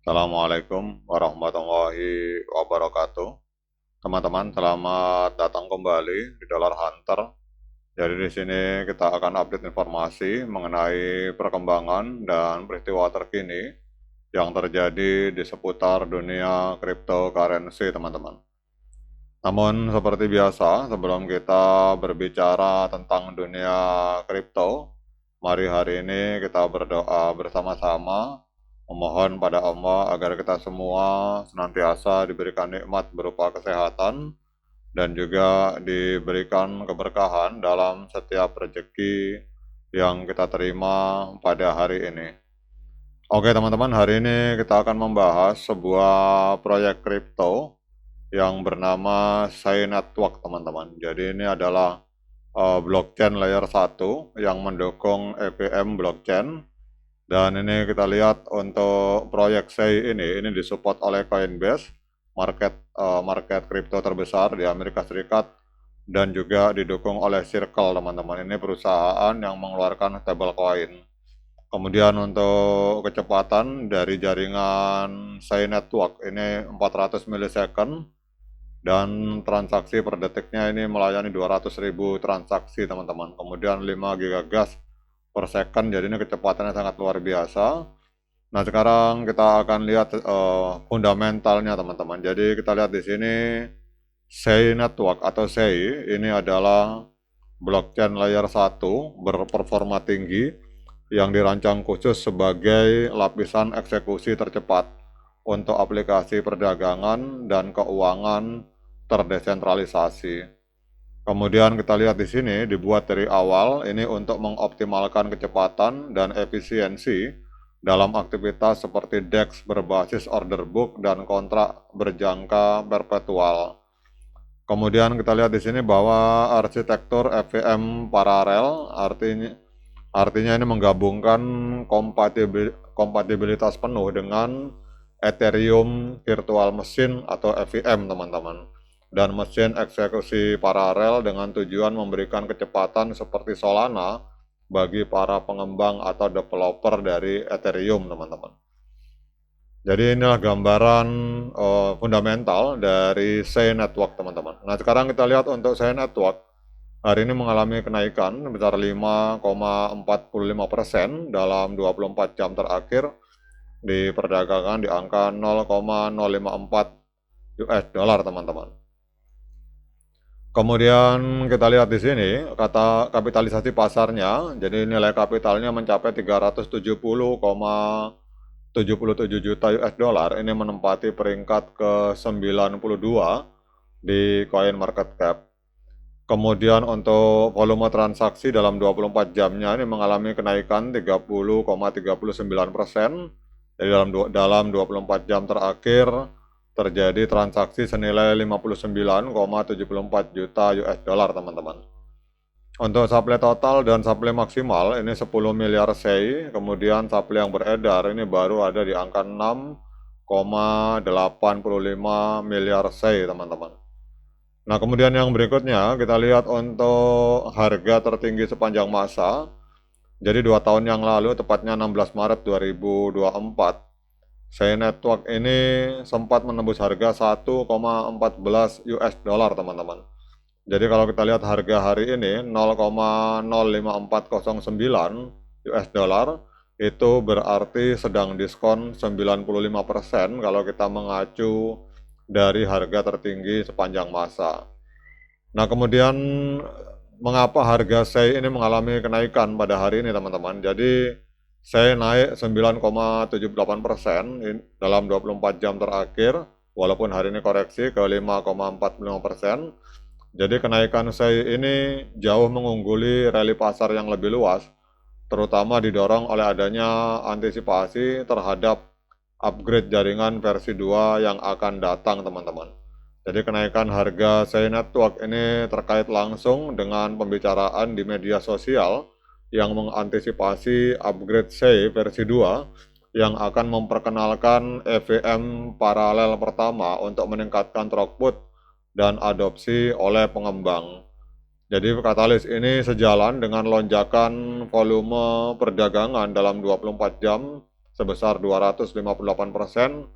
Assalamualaikum warahmatullahi wabarakatuh. Teman-teman, selamat datang kembali di Dollar Hunter. Jadi di sini kita akan update informasi mengenai perkembangan dan peristiwa terkini yang terjadi di seputar dunia cryptocurrency, teman-teman. Namun seperti biasa, sebelum kita berbicara tentang dunia kripto, mari hari ini kita berdoa bersama-sama, memohon pada Allah agar kita semua senantiasa diberikan nikmat berupa kesehatan dan juga diberikan keberkahan dalam setiap rezeki yang kita terima pada hari ini. Oke teman-teman, hari ini kita akan membahas sebuah proyek kripto yang bernama Sai Network, teman-teman. Jadi ini adalah blockchain layer 1 yang mendukung EVM blockchain. Dan ini kita lihat untuk proyek Sai ini disupport oleh Coinbase, market kripto terbesar di Amerika Serikat, dan juga didukung oleh Circle, teman-teman. Ini perusahaan yang mengeluarkan stablecoin. Kemudian untuk kecepatan dari jaringan Sai Network ini 400 milisecond, dan transaksi per detiknya ini melayani 200.000 transaksi, teman-teman. Kemudian 5 gigagas per second, jadi ini kecepatannya sangat luar biasa. Nah, sekarang kita akan lihat fundamentalnya, teman-teman. Jadi kita lihat di sini Sei Network atau Sei ini adalah blockchain layer 1 berperforma tinggi yang dirancang khusus sebagai lapisan eksekusi tercepat untuk aplikasi perdagangan dan keuangan terdesentralisasi. Kemudian kita lihat di sini dibuat dari awal ini untuk mengoptimalkan kecepatan dan efisiensi dalam aktivitas seperti DEX berbasis order book dan kontrak berjangka perpetual. Kemudian kita lihat di sini bahwa arsitektur EVM paralel artinya ini menggabungkan kompatibilitas penuh dengan Ethereum Virtual Machine atau EVM, teman-teman, dan mesin eksekusi paralel dengan tujuan memberikan kecepatan seperti Solana bagi para pengembang atau developer dari Ethereum, teman-teman. Jadi inilah gambaran fundamental dari Sei Network, teman-teman. Nah, sekarang kita lihat untuk Sei Network hari ini mengalami kenaikan sebesar 5,45% dalam 24 jam terakhir, diperdagangkan di angka 0,054 US dollar, teman-teman. Kemudian kita lihat di sini kata kapitalisasi pasarnya, jadi nilai kapitalnya mencapai 370,77 juta US dollar. Ini menempati peringkat ke-92 di Coin Market Cap. Kemudian untuk volume transaksi dalam 24 jamnya ini mengalami kenaikan 30,39%. Jadi dalam 24 jam terakhir terjadi transaksi senilai 59,74 juta US dollar, teman-teman. Untuk supply total dan supply maksimal ini 10 miliar SEI, kemudian supply yang beredar ini baru ada di angka 6,85 miliar SEI, teman-teman. Nah, kemudian yang berikutnya kita lihat untuk harga tertinggi sepanjang masa. Jadi 2 tahun yang lalu, tepatnya 16 Maret 2024, Sei Network ini sempat menembus harga 1,14 US dollar, teman-teman. Jadi kalau kita lihat harga hari ini 0,05409 US dollar, itu berarti sedang diskon 95% kalau kita mengacu dari harga tertinggi sepanjang masa. Nah, kemudian mengapa harga Sei ini mengalami kenaikan pada hari ini, teman-teman? Jadi Sei naik 9,78% dalam 24 jam terakhir, walaupun hari ini koreksi ke 5,45%. Jadi kenaikan Sei ini jauh mengungguli rally pasar yang lebih luas, terutama didorong oleh adanya antisipasi terhadap upgrade jaringan versi 2 yang akan datang, teman-teman. Jadi kenaikan harga Sei Network ini terkait langsung dengan pembicaraan di media sosial yang mengantisipasi upgrade Sei versi 2 yang akan memperkenalkan EVM paralel pertama untuk meningkatkan throughput dan adopsi oleh pengembang. Jadi katalis ini sejalan dengan lonjakan volume perdagangan dalam 24 jam sebesar 258%,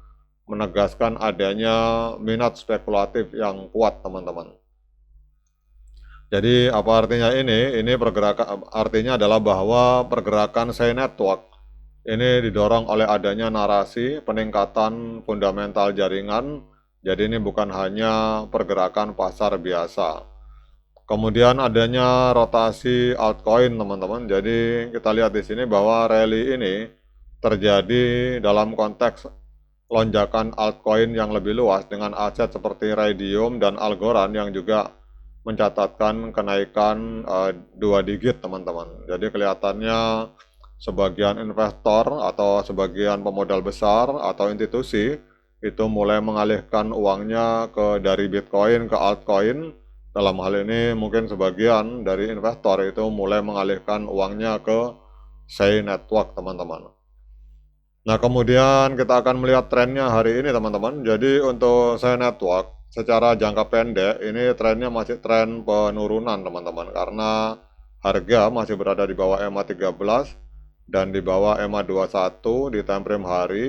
menegaskan adanya minat spekulatif yang kuat, teman-teman. Jadi apa artinya ini? Ini pergerakan artinya adalah bahwa pergerakan SEI network ini didorong oleh adanya narasi peningkatan fundamental jaringan. Jadi ini bukan hanya pergerakan pasar biasa. Kemudian adanya rotasi altcoin, teman-teman. Jadi kita lihat di sini bahwa rally ini terjadi dalam konteks lonjakan altcoin yang lebih luas dengan aset seperti Raydium dan Algorand yang juga mencatatkan kenaikan 2 digit, teman-teman. Jadi kelihatannya sebagian investor atau sebagian pemodal besar atau institusi itu mulai mengalihkan uangnya dari Bitcoin ke altcoin. Dalam hal ini mungkin sebagian dari investor itu mulai mengalihkan uangnya ke SEI network, teman-teman. Nah, kemudian kita akan melihat trennya hari ini, teman-teman. Jadi untuk SEI network secara jangka pendek ini trennya masih tren penurunan, teman-teman, karena harga masih berada di bawah EMA 13 dan di bawah EMA 21 di time frame hari.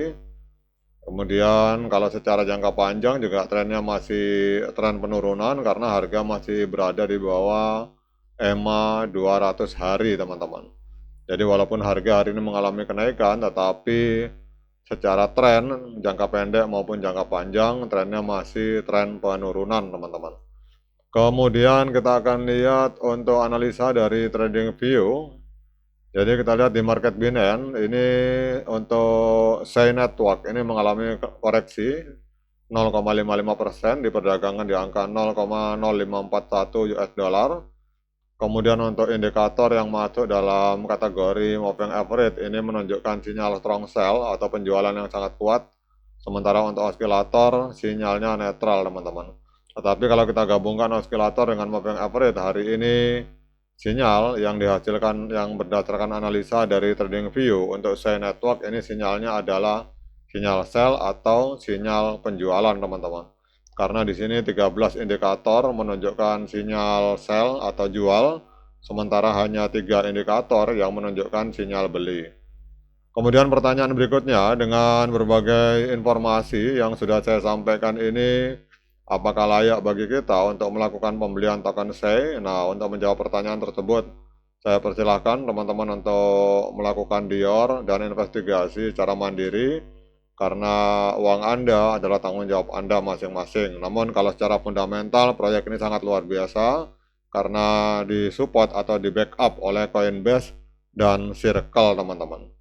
Kemudian kalau secara jangka panjang juga trennya masih tren penurunan karena harga masih berada di bawah EMA 200 hari, teman-teman. Jadi walaupun harga hari ini mengalami kenaikan, tetapi secara tren jangka pendek maupun jangka panjang trennya masih tren penurunan, teman-teman. Kemudian kita akan lihat untuk analisa dari TradingView. Jadi kita lihat di market Binance ini untuk SEI network ini mengalami koreksi 0,55% diperdagangkan di angka 0,0541 US dollar. Kemudian untuk indikator yang masuk dalam kategori moving average ini menunjukkan sinyal strong sell atau penjualan yang sangat kuat. Sementara untuk osilator sinyalnya netral, teman-teman. Tetapi kalau kita gabungkan osilator dengan moving average hari ini, sinyal yang dihasilkan yang berdasarkan analisa dari TradingView untuk SEI network ini sinyalnya adalah sinyal sell atau sinyal penjualan, teman-teman. Karena di sini 13 indikator menunjukkan sinyal sell atau jual, sementara hanya 3 indikator yang menunjukkan sinyal beli. Kemudian pertanyaan berikutnya, dengan berbagai informasi yang sudah saya sampaikan ini, apakah layak bagi kita untuk melakukan pembelian token SEI? Nah, untuk menjawab pertanyaan tersebut, saya persilahkan teman-teman untuk melakukan dior dan investigasi secara mandiri, karena uang Anda adalah tanggung jawab Anda masing-masing. Namun kalau secara fundamental, proyek ini sangat luar biasa, karena disupport atau di backup oleh Coinbase dan Circle, teman-teman.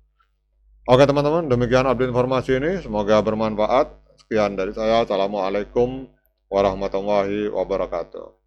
Oke teman-teman, demikian update informasi ini, semoga bermanfaat. Sekian dari saya, Assalamualaikum warahmatullahi wabarakatuh.